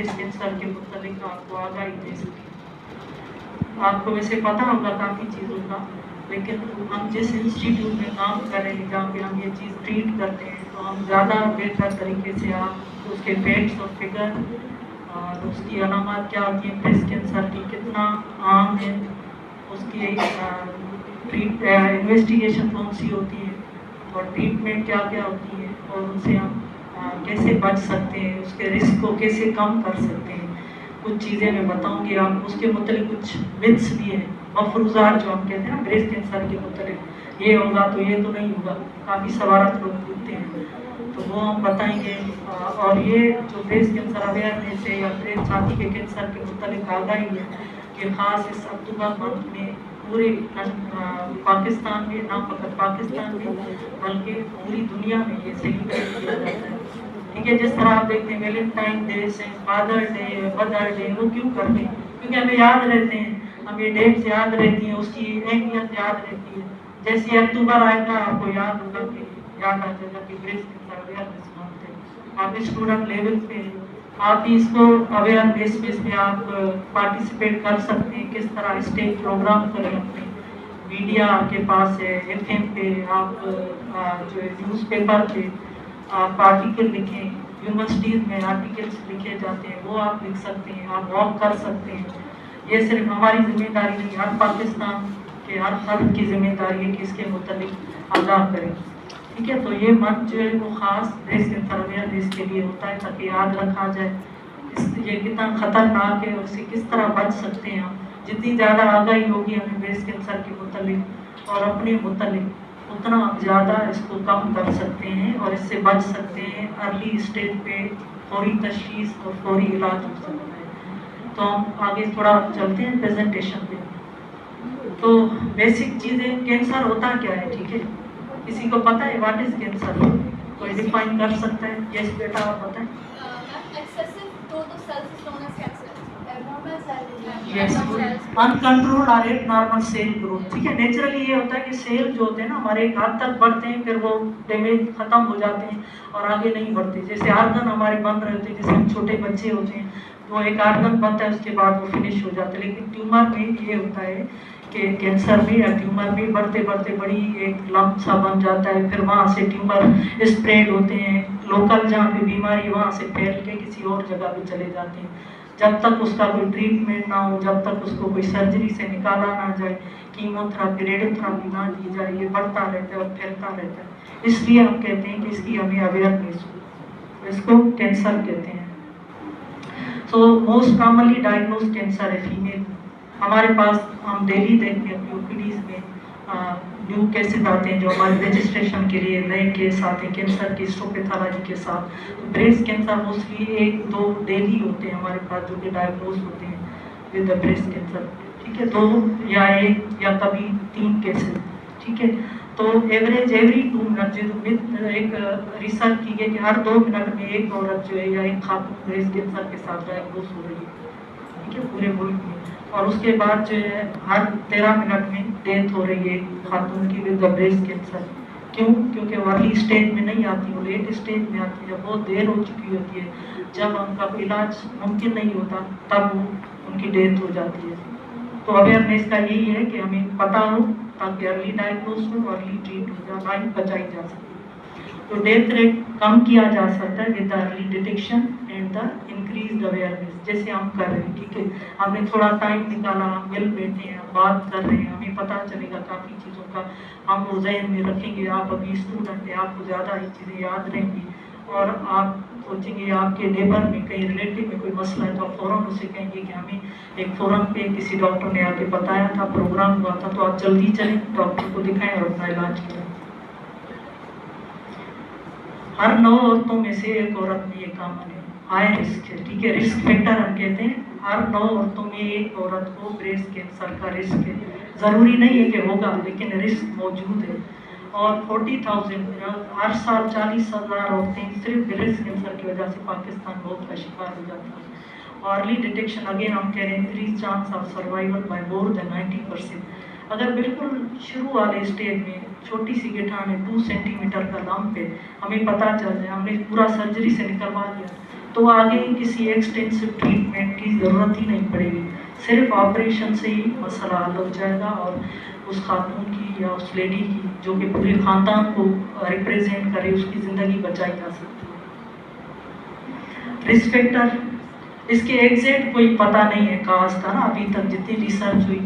Breast cancer के मुताबिक आपको आगाही दे सकें। आपको वैसे पता होगा काफ़ी चीज़ों का, लेकिन हम जिस इंस्टीट्यूट में काम कर रहे हैं जहाँ पे हम ये चीज़ ट्रीट करते हैं, तो हम ज़्यादा बेहतर तरीके से आप उसके फैक्ट्स और फिगर और उसकी अलामत क्या होती है, ब्रेस्ट कैंसर की कितना आम है, उसकी इन्वेस्टिगेशन कौन सी होती है और ट्रीटमेंट क्या क्या होती है और उनसे हम कैसे बच सकते हैं, उसके रिस्क को कैसे कम कर सकते हैं, कुछ चीज़ें मैं बताऊंगी। आप उसके मतलब कुछ मिथ्स भी हैं, मफरूज़ात जो हम कहते हैं ना ब्रेस्ट कैंसर के मतलब, ये होगा तो ये तो नहीं होगा, काफ़ी सवालात लोग पूछते हैं, तो वो हम बताएंगे। और ये जो ब्रेस्ट कैंसर अवेयरनेस है या ब्रेस्ट छाती के कैंसर के मतलब आगाही है, ये ख़ास इस अक्टूबर मंथ में पूरे पाकिस्तान में, ना फकत पाकिस्तान में बल्कि पूरी दुनिया में ये सेलिब्रेट किया जाता है। ठीक है, जिस तरह आप देखते हैं वैलेंटाइन डे से फादर डे, मदर डे, वो क्यों करते हैं? क्योंकि हमें याद रहते हैं, हमें डेट्स याद रहती हैं, उसकी अहमियत याद रहती है। जैसे अक्टूबर आएगा आपको याद होगा कि याद आ जाएगा कि ब्रेस्ट कैंसर अवेयरनेस मंथ है। आप स्टूडेंट लेवल पे आप इसको अवेयरनेस में आप पार्टिसिपेट कर सकते हैं। किस तरह स्टेज प्रोग्राम करें, अपने मीडिया आपके पास है, एफएम पे आप जो न्यूज़पेपर पे आप आर्टिकल लिखें, यूनिवर्सिटीज़ में आर्टिकल्स लिखे जाते हैं वो आप लिख सकते हैं, आप वॉक कर सकते हैं। ये सिर्फ हमारी जिम्मेदारी नहीं, हर पाकिस्तान के हर फर्द की जिम्मेदारी है कि इसके मुतालिक आगाह करें। ठीक है, तो ये मंथ जो है वो ख़ास ब्रेस्ट कैंसर अवेयरनेस के लिए होता है ताकि याद रखा जाए ये कितना ख़तरनाक है और इससे किस तरह बच सकते हैं हम। जितनी ज़्यादा आगाही होगी हमें ब्रेस्ट कैंसर के मुतालिक और अपने मुतालिक, उतना आप ज़्यादा इसको कम कर सकते हैं और इससे बच सकते हैं। अर्ली स्टेज पे फौरी तशखीस और फौरी इलाज हो सकता है। तो हम आगे थोड़ा चलते हैं प्रेजेंटेशन पे। तो बेसिक चीज़ें, कैंसर होता क्या है? ठीक है, किसी को पता है व्हाट इज कैंसर? कोई डिफाइन कर सकता है? यस बेटा आप बताएं। यस, अनकंट्रोल्ड और नॉर्मल सेल ग्रोथ। ठीक है, नेचुरली ये होता है कि सेल जो होते हैं ना हमारे एक हद तक बढ़ते हैं, फिर वो डैमेज खत्म हो जाते हैं और आगे नहीं बढ़ते। जैसे आर्गन हमारे बन रहे होते हैं, जैसे हम छोटे बच्चे होते हैं तो एक आर्गन बनता है, उसके बाद वो फिनिश हो जाता है। लेकिन ट्यूमर में ये होता है कि कैंसर में या ट्यूमर में बढ़ते बढ़ते बड़ी एक लंप सा बन जाता है, फिर वहाँ से ट्यूमर स्प्रेड होते हैं, लोकल जहाँ पे बीमारी वहाँ से फैल के किसी और जगह पे चले जाते हैं। जब तक उसका कोई ट्रीटमेंट ना हो, जब तक उसको कोई सर्जरी से निकाला ना जाए, कीमोथेरापी, रेडियोथेरापी ना दी जाए, ये बढ़ता रहता है और फैलता रहता है। इसलिए हम कहते हैं कि इसकी हमें अवेयरनेस हो, इसको कैंसर कहते हैं। So most commonly diagnose cancer है फीमेल। हमारे पास हम डेली देखते हैं यूपीडीज में न्यू केसेस आते हैं जो हमारे रजिस्ट्रेशन के लिए नए केस आते हैं कैंसर की हिस्टोपैथोलॉजी के साथ। तो ब्रेस्ट कैंसर मोस्टली 1-2 डेली होते हैं हमारे पास जो कि डायग्नोज होते हैं विद द ब्रेस्ट कैंसर। ठीक है, 2 या 1 या कभी 3 केसेस। ठीक है, तो एवरेज एवरी 2 मिनट जो एक रिसर्च की गई कि हर 2 मिनट में एक औरत जो है या एक खातून ब्रेस्ट कैंसर के साथ डायग्नोज हो रही है। ठीक है, पूरे मुल्क में। और उसके बाद जो है हर 13 मिनट में डेथ हो रही है खातून की विद द ब्रेस्ट कैंसर। क्यों? क्योंकि वो अर्ली स्टेज में नहीं आती, वो लेट स्टेज में आती है, बहुत देर हो चुकी होती है, जब उनका इलाज मुमकिन नहीं होता तब उनकी डेथ हो जाती है। तो अवेयरनेस का यही है कि हमें पता हो ताकि अर्ली डायग्नोज हो, अर्ली ट्रीट हो जाए, लाइफ बचाई जा सके। तो डेथ रेट कम किया जा सकता है with the early detection and the increased awareness, जैसे हम कर रहे हैं। ठीक है, हमने थोड़ा टाइम निकाला, हम मिल बैठे हैं, बात कर रहे हैं, हमें पता चलेगा काफ़ी चीज़ों का, हम वो जहन में रखेंगे। आप अभी स्टूडेंट हैं, आपको ज़्यादा ये चीज़ें याद रहेंगी और आप सोचेंगे आपके नेबर में कहीं रिलेटिव में कोई मसला है तो आप फ़ौरन उसे कहेंगे कि हमें एक फोरम पे किसी डॉक्टर ने आके बताया था, प्रोग्राम हुआ था, तो आप जल्दी चलें डॉक्टर को दिखाएं और अपना इलाज करें। हर 9 औरतों में से एक औरत में ये कॉमन है, हाई रिस्क है। ठीक है, रिस्क फैक्टर हम कहते हैं, हर 9 औरतों में एक औरत को ब्रेस्ट कैंसर का रिस्क है। ज़रूरी नहीं है कि होगा, लेकिन रिस्क मौजूद है। और 40,000 हर साल 40,000 औरतें सिर्फ ब्रेस्ट कैंसर की वजह से पाकिस्तान मौत का शिकार हो जाती हैं। और अर्ली डिटेक्शन अगेन हम कह रहे हैं increase chance of survival by more than 90%। अगर बिल्कुल शुरू वाले स्टेज में छोटी सी गिठान है, 2 सेंटीमीटर का लंप है, हमें पता चल जाए, हमने पूरा सर्जरी से निकलवा लिया, تو آگے کسی ایکسٹینسو ٹریٹمنٹ کی ضرورت ہی نہیں پڑے گی، صرف آپریشن سے ہی مسئلہ حل ہو جائے گا، اور اس خاتون کی یا اس لیڈی کی جو کہ پورے خاندان کو ریپریزنٹ کرے، اس کی زندگی بچائی جا سکتی ہے۔ رسک فیکٹر، اس کے ایگزیکٹ کوئی پتہ نہیں ہے کاز کا نا، ابھی تک جتنی ریسرچ ہوئی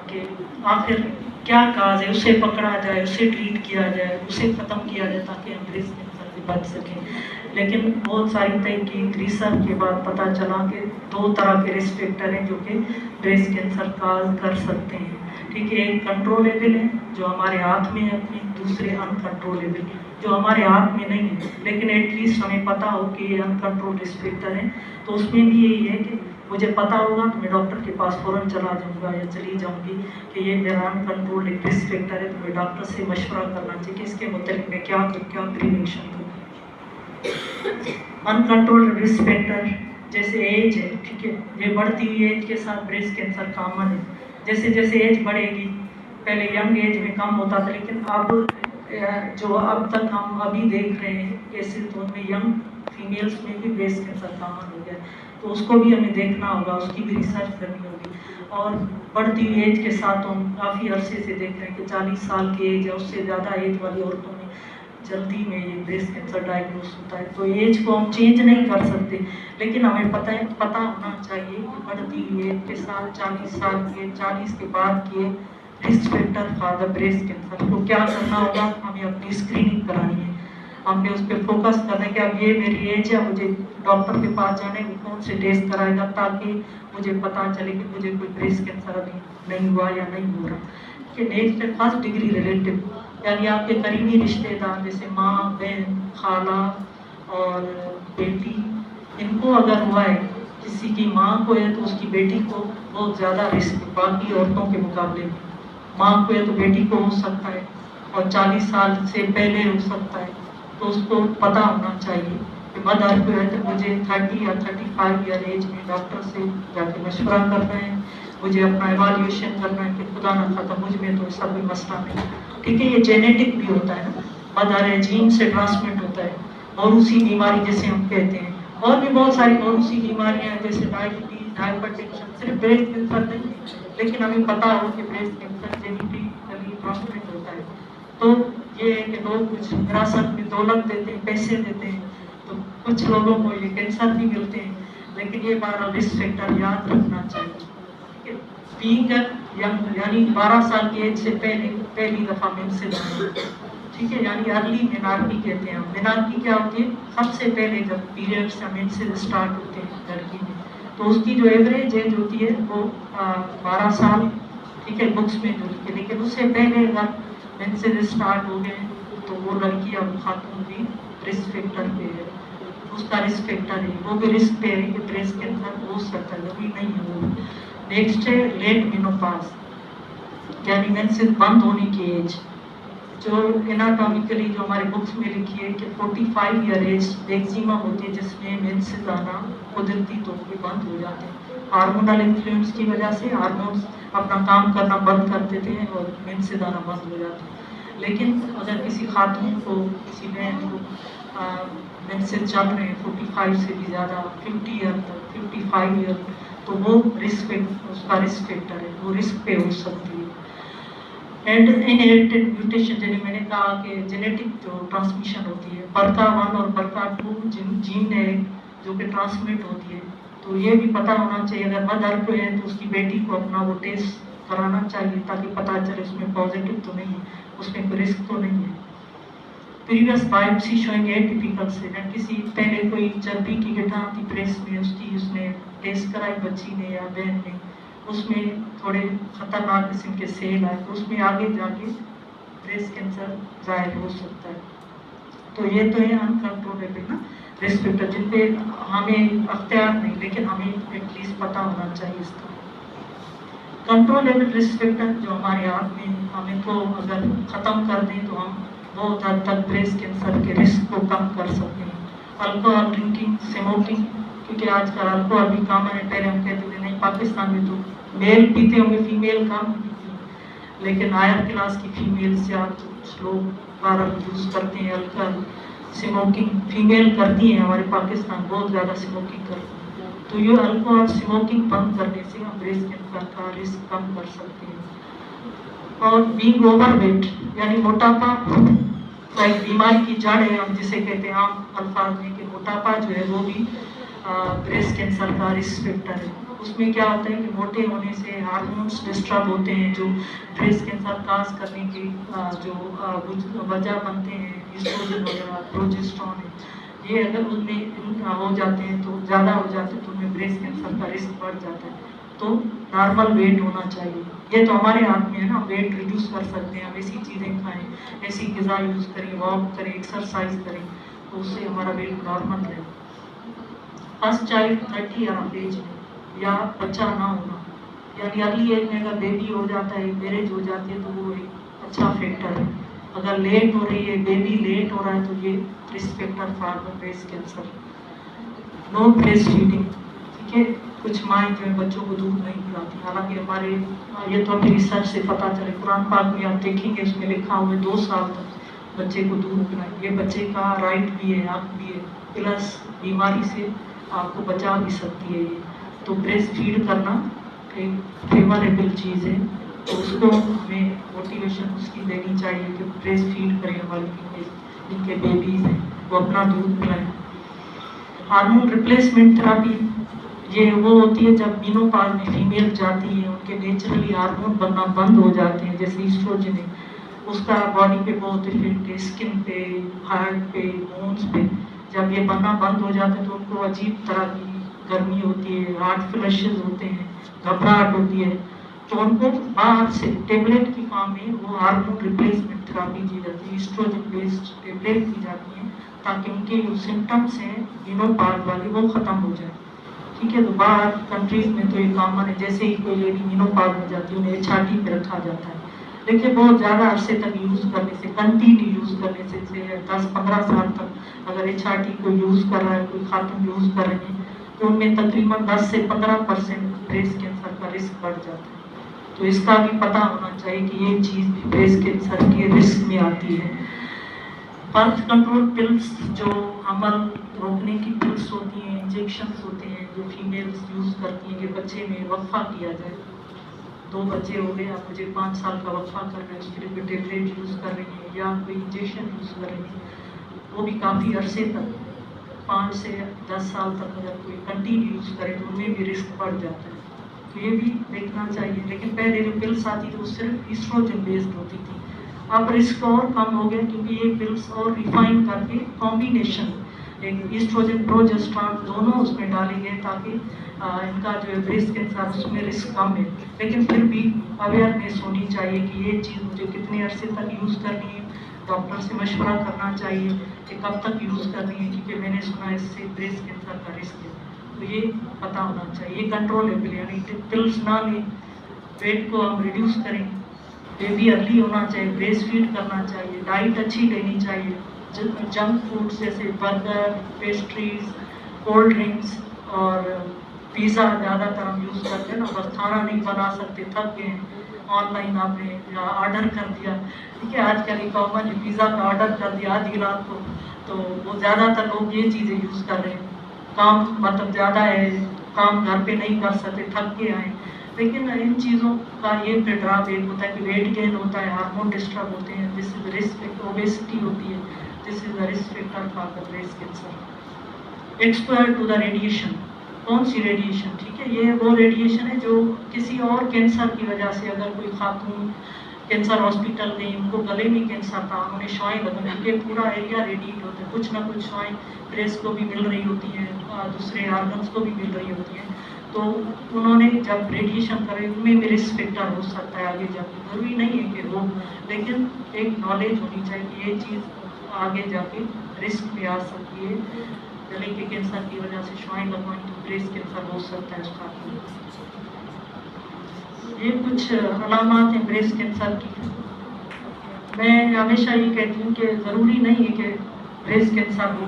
کہ آخر کیا کاز ہے، اسے پکڑا جائے، اسے ٹریٹ کیا جائے، اسے ختم کیا جائے تاکہ ہم بریسٹ کینسر سے بچ سکیں۔ لیکن بہت ساری تحقیق ریسرچ کے بعد پتہ چلا کہ 2 طرح کے رسک فیکٹر ہیں جو کہ بریسٹ کینسر کاز کر سکتے ہیں، ٹھیک ہے۔ ایک کنٹرولیبل ہے جو ہمارے ہاتھ میں ہے اپنی، دوسرے ان کنٹرولیبل جو ہمارے ہاتھ میں نہیں ہے، لیکن ایٹ لیسٹ ہمیں پتہ ہو کہ یہ ان کنٹرول رسک فیکٹر ہیں، تو اس میں بھی یہی ہے کہ مجھے پتہ ہوگا تو میں ڈاکٹر کے پاس فوراً چلا جاؤں گا یا چلی جاؤں گی کہ یہ میرا ان کنٹرول ایک رسک فیکٹر ہے، تو میں ڈاکٹر سے مشورہ کرنا چاہیے کہ اس کے متعلق میں کیا پریونشن کروں۔ ان کنٹرول رسک فیکٹر جیسے ایج ہے، ٹھیک ہے، یہ بڑھتی ہوئی ایج کے ساتھ بریسٹ کینسر کامن ہے۔ جیسے جیسے ایج بڑھے گی، پہلے ینگ ایج میں کم ہوتا تھا، لیکن اب جو اب تک ہم ابھی دیکھ رہے ہیں کیسے تو ان میں ینگ فیمیلز میں بھی بریسٹ کینسر کامن ہو گیا، تو اس کو بھی ہمیں دیکھنا ہوگا، اس کی بھی ریسرچ کرنی ہوگی۔ اور بڑھتی ہوئی ایج کے ساتھ ہم کافی عرصے سے دیکھ رہے ہیں کہ 40 سال کی ایج یا اس سے زیادہ ایج والی عورتوں میں جلدی میں یہ بریسٹ کینسر ڈائگنوز ہوتا ہے۔ تو ایج کو ہم چینج نہیں کر سکتے، لیکن ہمیں پتہ ہونا چاہیے کہ بڑھتی ہوئی ایج کے ساتھ 40 سال کے 40 کے بعد کے risk factor for the breast cancer کو کیا کرنا ہوگا، ہمیں اپنی اسکریننگ کرانی ہے، ہم نے اس پہ فوکس کرنا ہے کہ اب یہ میری ایج ہے، مجھے ڈاکٹر کے پاس جانے میں کون سے ٹیسٹ کرائے گا تاکہ مجھے پتہ چلے کہ مجھے کوئی بریسٹ کینسر ابھی نہیں ہوا یا نہیں ہو رہا۔ کہ نیکسٹ ہے فرسٹ ڈگری ریلیٹو، یعنی آپ کے قریبی رشتے دار جیسے ماں، بہن، خالہ اور بیٹی، ان کو اگر ہوا ہے، کسی کی ماں کو ہے تو اس کی بیٹی کو بہت زیادہ رسک باقی عورتوں کے مقابلے میں، ماں کو ہے تو بیٹی کو ہو سکتا ہے، اور 40 سال سے پہلے ہو سکتا ہے، تو اس کو پتہ ہونا چاہیے کہ مدر کو ہے تو مجھے 30 یا 35 ایئر ایج میں ڈاکٹر سے جا کے مشورہ کرنا ہے، مجھے اپنا ایوالویشن کرنا ہے کہ خدا نہ خواستہ مجھ میں تو ایسا کوئی مسئلہ نہیں، ٹھیک ہے۔ یہ جینیٹک بھی ہوتا ہے نا، مدر ہے، جین سے ٹرانسمٹ ہوتا ہے، موروثی بیماری جیسے ہم کہتے ہیں، اور بھی بہت ساری موروثی بیماریاں ہیں جیسے ڈائبٹیز، ہائپر ٹینشن، صرف بریسٹ کینسر نہیں ہے، لیکن ہمیں پتہ ہو کہ بریسٹ کینسر جینیٹکلی ٹرانسمٹ ہوتا ہے۔ تو یہ ہے کہ لوگ کچھ وراثت میں دولت دیتے ہیں، پیسے دیتے ہیں، تو کچھ لوگوں کو یہ کینسر بھی ملتے ہیں، لیکن یہ 12 رسک فیکٹر یاد رکھنا چاہیے۔ بینگ ینگ یعنی 12 سال کی ایج سے پہلی دفعہ مینسز آنا، ٹھیک ہے، یعنی ارلی مینارکی کہتے ہیں ہم۔ مینارکی کیا ہوتی ہے؟ سب سے پہلے جب پیریڈس یا مینسز اسٹارٹ ہوتے ہیں لڑکی میں، تو اس کی جو ایوریج ایج ہوتی ہے وہ 12 سال، ٹھیک ہے، بکس میں جو لکھے، لیکن اس سے پہلے اگر مینسز اسٹارٹ ہو گئے تو وہ لڑکی اب خاتون بھی رسک فیکٹر پہ ہے، اس کا رسک فیکٹر ہے، وہ بھی رسک پہ ہے کہ بریسٹ کینسر ہو سکتا ہے، ضروری نہیں ہے وہ۔ نیکسٹ ہے لیٹ مینوپاز، یعنی مینسز بند ہونے کی ایج، جو اناٹامیکلی جو ہمارے بکس میں لکھی ہے کہ 45 ایئر ایج میکسیمم ہوتی ہے جس میں مینسز آنا قدرتی طور پہ بند ہو جاتے ہیں، ہارمونل انفلوئنس کی وجہ سے ہارمونس اپنا کام کرنا بند کر دیتے ہیں اور مینسز آنا بند ہو جاتے ہیں۔ لیکن اگر کسی خاتون کو، کسی بہن کو مینسز چل رہے ہیں 45 سے بھی زیادہ، 50 ایئر تک، 55 ایئر، تو وہ رسک اس کا رسک فیکٹر ہے، وہ رسک پہ ہو سکتی ہے۔ اینڈ انہیریٹڈ میوٹیشن، جنہیں میں نے کہا کہ جینیٹک جو ٹرانسمیشن ہوتی ہے، BRCA1 اور BRCA2 جین ہے جو کہ ٹرانسمٹ ہوتی ہے، تو یہ بھی پتہ ہونا چاہیے اگر مدر کو ہے تو اس کی بیٹی کو اپنا وہ ٹیسٹ کرانا چاہیے تاکہ پتہ چلے اس میں پازیٹیو تو نہیں ہے، اس میں کوئی رسک تو نہیں ہے۔ پریویس بائپسی شوئنگ ایٹیپیکل سیمنٹ، کسی پہلے کوئی چربی کی گٹھان تھی بریسٹ میں، اس نے ٹیسٹ کرائی بچی نے یا بہن نے، اس میں تھوڑے خطرناک قسم کے سیل آئے، تو اس میں آگے جا کے بریسٹ کینسر ظاہر ہو سکتا ہے۔ تو یہ تو ہے انکنٹرولیبل نا رسک فیکٹر جن پہ ہمیں اختیار نہیں، لیکن ہمیں ایٹ لیسٹ پتہ ہونا چاہیے اس کا۔ کنٹرولیبل رسک فیکٹر جو ہمارے ہاتھ میں ہمیں تو اگر ختم کر دیں تو ہم بہت حد تک بریسٹ کینسر کے رسک کو کم کر سکتے ہیں۔ الکوہول ڈرنکنگ، اسموکنگ، کیونکہ آج کل الکوہول بھی کامن ہے، پہلے ہم کہتے تھے نہیں پاکستان میں تو میل پیتے ہوں گے، فیمیل کم پیتی ہیں، لیکن ہائر کلاس کی فیمیل زیادہ لوگ بارہ یوز کرتے ہیں الکوہول، स्मोकिंग फीमेल करती हैं, हमारे पाकिस्तान बहुत ज़्यादा स्मोकिंग करती हैं, तो ये अल्कोहल स्मोकिंग बंद करने से हम ब्रेस्ट कैंसर का रिस्क कम कर सकते हैं। और बीइंग ओवरवेट यानी मोटापा एक बीमारी की जड़ है, हम जिसे कहते हैं आम अल्फाज में कि मोटापा जो है वो भी ब्रेस्ट कैंसर का रिस्क फैक्टर है। उसमें क्या होता है कि मोटे होने से हार्मोन्स डिस्टर्ब होते हैं जो ब्रेस्ट कैंसर काज करने की जो वजह बनते हैं, एस्ट्रोजन वगैरह, प्रोजेस्टेरोन है, ये अगर उनमें हो जाते हैं तो ज़्यादा हो जाते हैं तो उनमें ब्रेस्ट कैंसर का रिस्क बढ़ जाता है। तो नॉर्मल वेट होना चाहिए, ये तो हमारे हाथ में है ना, वेट रिड्यूस कर सकते हैं हम, ऐसी चीज़ें खाएं, ऐसी ग़िज़ा यूज़ करें, वॉक करें, एक्सरसाइज करें, तो उससे हमारा वेट नॉर्मल रहे। First child 30 year of age में या बच्चा ना होना, यानी अर्ली एज में अगर बेबी हो जाता है, मैरिज हो जाती है, तो वो एक अच्छा फैक्टर है। अगर लेट हो रही है, बेबी लेट हो रहा है, तो ये risk factor for breast cancer. No breastfeeding, ठीक है, कुछ माएँ जो है बच्चों को दूध नहीं पिलाती, हालांकि हमारे ये तो अभी रिसर्च से पता चले, कुरान पाक में आप देखेंगे उसमें लिखा हुआ है 2 साल तक बच्चे को दूध पिलाएं, ये बच्चे का राइट भी है, हक भी है, प्लस बीमारी से आपको बचा भी सकती है ये। तो ब्रेस्ट फीड करना एक फेवरेबल चीज़ है, तो उसको हमें मोटिवेशन उसकी देनी चाहिए कि ब्रेस्ट फीड करें, हमारे जिनके बेबीज़ हैं वो अपना दूध पिलाएं। हार्मोन रिप्लेसमेंट थेरापी ये वो होती है जब मेनोपॉज में फीमेल जाती है, उनके नेचुरली हार्मोन बनना बंद हो जाते हैं, जैसे एस्ट्रोजन है, उसका बॉडी पे बहुत इफेक्ट है, स्किन पे, हार्ट पे, बोन्स पे। जब ये बनना बंद हो जाता है तो उनको अजीब तरह की गर्मी होती है, हार्ट फ्लशेज होते हैं, घबराहट होती है, तो उनको बाहर से टेबलेट की फॉर्म में वो हार्मोन रिप्लेसमेंट थेरापी दी जाती है, एस्ट्रोजन बेस्ड टेबलेट दी जाती है, ताकि उनके जो सिम्टम्स हैं मेनोपॉज वाले वो ख़त्म हो जाए, ठीक है। तो बाहर कंट्रीज में तो ये कॉमन है, जैसे ही कोई लेडी मेनोपॉज में जाती है उन्हें HRT पे रखा जाता है, लेकिन बहुत ज़्यादा अरसे तक यूज़ करने से, कंटिन्यू यूज़ करने से 10-15 साल तक अगर HRT को यूज़ कर रहा है, कोई खातून यूज़ कर रही है, तो उनमें तकरीबन 10 से 15% ब्रेस्ट कैंसर का रिस्क बढ़ जाता है। तो इसका भी पता होना चाहिए कि ये चीज़ भी ब्रेस्ट कैंसर के रिस्क में आती है। बर्थ कंट्रोल पिल्स जो हमल रोकने की पिल्स होती हैं, इंजेक्शंस होते हैं जो फीमेल्स यूज़ करती हैं कि बच्चे में वक्फा किया जाए, 2 बच्चे हो गए, अब मुझे 5 साल का वक्फा करना है, उसके लिए कोई टेबलेट यूज़ कर रही हैं या कोई इंजेक्शन यूज़ कर रही हैं, वो भी काफ़ी अरसे तक 5 से 10 साल तक अगर कोई कंटिन्यू यूज़ करे तो उनमें भी रिस्क बढ़ जाता है, तो ये भी देखना चाहिए। लेकिन पहले जो पिल्स आती थी वो सिर्फ एस्ट्रोजन बेस्ड होती थी, अब रिस्क और कम हो गया क्योंकि ये पिल्स और रिफाइन करके कॉम्बिनेशन एक एस्ट्रोजन प्रोजेस्टेरोन दोनों उसमें डाले गए ताकि इनका जो है ब्रेस्ट कैंसर उसमें रिस्क कम है। लेकिन फिर भी अवेयरनेस होनी चाहिए कि ये चीज़ मुझे कितने अरसे तक यूज़ करनी है, डॉक्टर से मशवरा करना चाहिए कि कब तक यूज़ करनी है, क्योंकि मैंने सुना है इससे ब्रेस्ट कैंसर का रिस्क है, तो ये पता होना चाहिए। ये कंट्रोलेबल है, यानी पिल्स ना लें, वेट को हम रिड्यूस करें, बेबी अर्ली होना चाहिए, ब्रेस्ट फीड करना चाहिए, डाइट अच्छी लेनी चाहिए, जंक फूड्स जैसे बर्गर, पेस्ट्रीज, कोल्ड ड्रिंक्स और पिज़्ज़ा ज़्यादातर हम यूज़ करते हैं ना, बस खाना नहीं बना सकते, थक गए, ऑनलाइन आपने ऑर्डर कर दिया, ठीक है, आजकल ये कॉमन है, पिज़्ज़ा का ऑर्डर कर दिया आधी रात को, तो वो ज़्यादातर लोग ये चीज़ें यूज़ कर रहे हैं, काम मतलब ज़्यादा है, काम घर पे नहीं कर सकते, थक के आए, लेकिन इन चीज़ों का ये ड्रॉबैक होता है कि वेट गेन होता है, हार्मोन डिस्टर्ब होते हैं, दिस इज रिस्क, ओबेसिटी होती है, this is the risk factor for the breast cancer. Exposure to the radiation, कौन सी रेडिएशन, ठीक है, ये वो रेडिएशन है जो किसी और कैंसर की वजह से, अगर कोई खातून कैंसर हॉस्पिटल गई, उनको गले में कैंसर था, उन्हें शुआएं लगने, उनके पूरा एरिया रेडिएट होता है, कुछ ना कुछ शुआएं ब्रेस्ट को भी मिल रही होती हैं, दूसरे ऑर्गन्स को भी मिल रही होती हैं, तो उन्होंने जब रेडिएशन करे उनमें भी रिस्क फैक्टर हो सकता है आगे जाके, जरूरी नहीं है कि वो, लेकिन एक नॉलेज होनी चाहिए कि ये चीज़ आगे जाके रिस्क में आ सकती है, गले के कैंसर की वजह से शुआएं लगवाएं तो ब्रेस्ट कैंसर हो सकता है उसका। ये कुछ अलामात हैं ब्रेस्ट कैंसर की। मैं हमेशा ये कहती हूँ कि ज़रूरी नहीं है कि ब्रेस्ट कैंसर हो,